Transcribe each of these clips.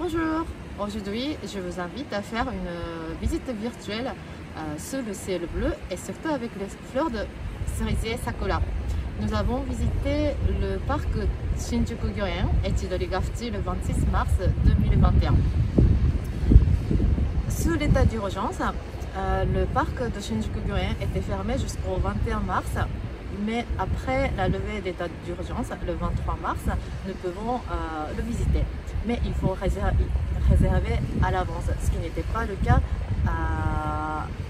Bonjour, aujourd'hui je vous invite à faire une visite virtuelle sous le ciel bleu et surtout avec les fleurs de cerisier Sakura. Nous avons visité le parc Shinjuku-gyoen et Chidori-ga-fuji le 26 mars 2021. Sous l'état d'urgence, le parc de Shinjuku-gyoen était fermé jusqu'au 21 mars, mais après la levée d'état d'urgence, le 23 mars, nous pouvons le visiter. Mais il faut réserver à l'avance, ce qui n'était pas le cas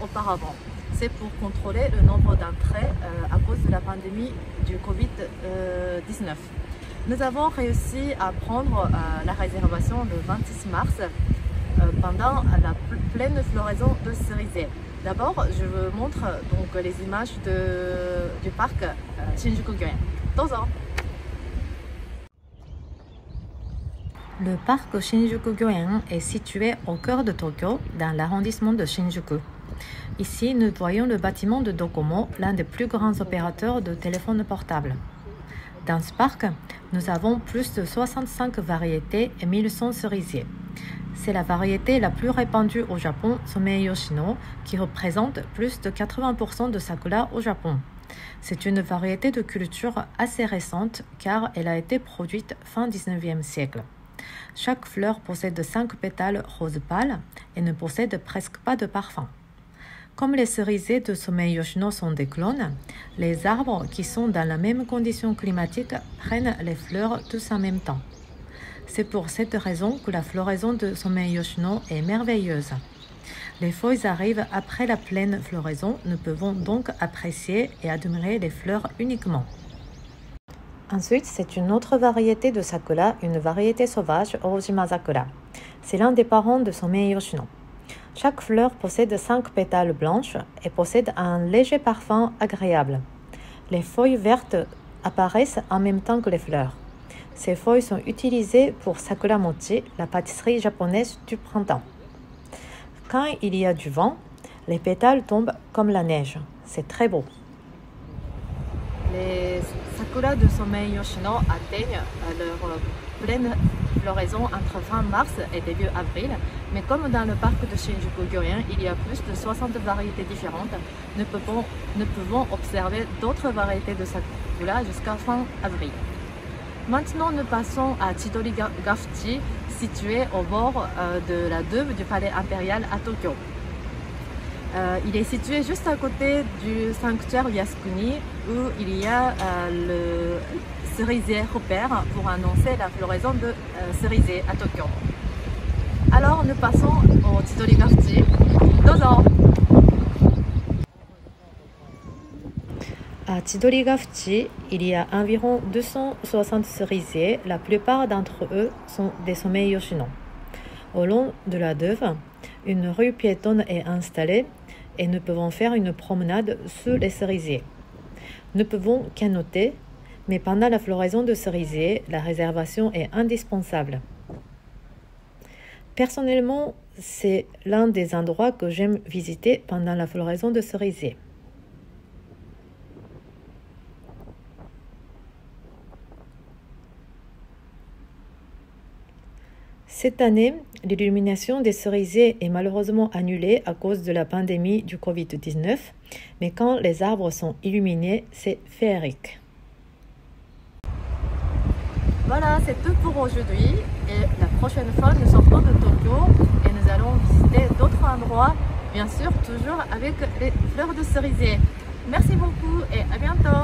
auparavant. C'est pour contrôler le nombre d'entrées à cause de la pandémie du Covid-19. Nous avons réussi à prendre la réservation le 26 mars pendant la pleine floraison de cerisier. D'abord, je vous montre donc les images du parc Shinjuku-gyoen. Dozo. Le parc Shinjuku-gyoen est situé au cœur de Tokyo, dans l'arrondissement de Shinjuku. Ici, nous voyons le bâtiment de Docomo, l'un des plus grands opérateurs de téléphones portables. Dans ce parc, nous avons plus de 65 variétés et 1100 cerisiers. C'est la variété la plus répandue au Japon, Somei Yoshino, qui représente plus de 80% de sakura au Japon. C'est une variété de culture assez récente car elle a été produite fin 19e siècle. Chaque fleur possède 5 pétales rose pâle et ne possède presque pas de parfum. Comme les cerisiers de Somei Yoshino sont des clones, les arbres qui sont dans la même condition climatique prennent les fleurs tous en même temps. C'est pour cette raison que la floraison de Somei Yoshino est merveilleuse. Les feuilles arrivent après la pleine floraison, nous pouvons donc apprécier et admirer les fleurs uniquement. Ensuite, c'est une autre variété de sakura, une variété sauvage, Ojima Sakura. C'est l'un des parents de Somei Yoshino. Chaque fleur possède 5 pétales blanches et possède un léger parfum agréable. Les feuilles vertes apparaissent en même temps que les fleurs. Ces feuilles sont utilisées pour sakura mochi, la pâtisserie japonaise du printemps. Quand il y a du vent, les pétales tombent comme la neige. C'est très beau. Les sakura de Somei Yoshino atteignent leur pleine floraison entre fin mars et début avril, mais comme dans le parc de Shinjuku-gyoen, il y a plus de 60 variétés différentes, nous pouvons observer d'autres variétés de sakura jusqu'à fin avril. Maintenant, nous passons à Chidori-ga-fuji, situé au bord de la douve du palais impérial à Tokyo. Il est situé juste à côté du sanctuaire Yasukuni, où il y a le cerisier repère pour annoncer la floraison de cerisier à Tokyo. Alors, nous passons au Chidori-ga-fuji. Dozo! À Chidori-ga-fuji, il y a environ 260 cerisiers. La plupart d'entre eux sont des Somei Yoshino. Au long de la douve, une rue piétonne est installée et nous pouvons faire une promenade sous les cerisiers. Nous pouvons canoter, mais pendant la floraison de cerisiers, la réservation est indispensable. Personnellement, c'est l'un des endroits que j'aime visiter pendant la floraison de cerisiers. Cette année, l'illumination des cerisiers est malheureusement annulée à cause de la pandémie du Covid-19, mais quand les arbres sont illuminés, c'est féerique. Voilà, c'est tout pour aujourd'hui. Et la prochaine fois, nous sortons de Tokyo et nous allons visiter d'autres endroits, bien sûr, toujours avec les fleurs de cerisier. Merci beaucoup et à bientôt!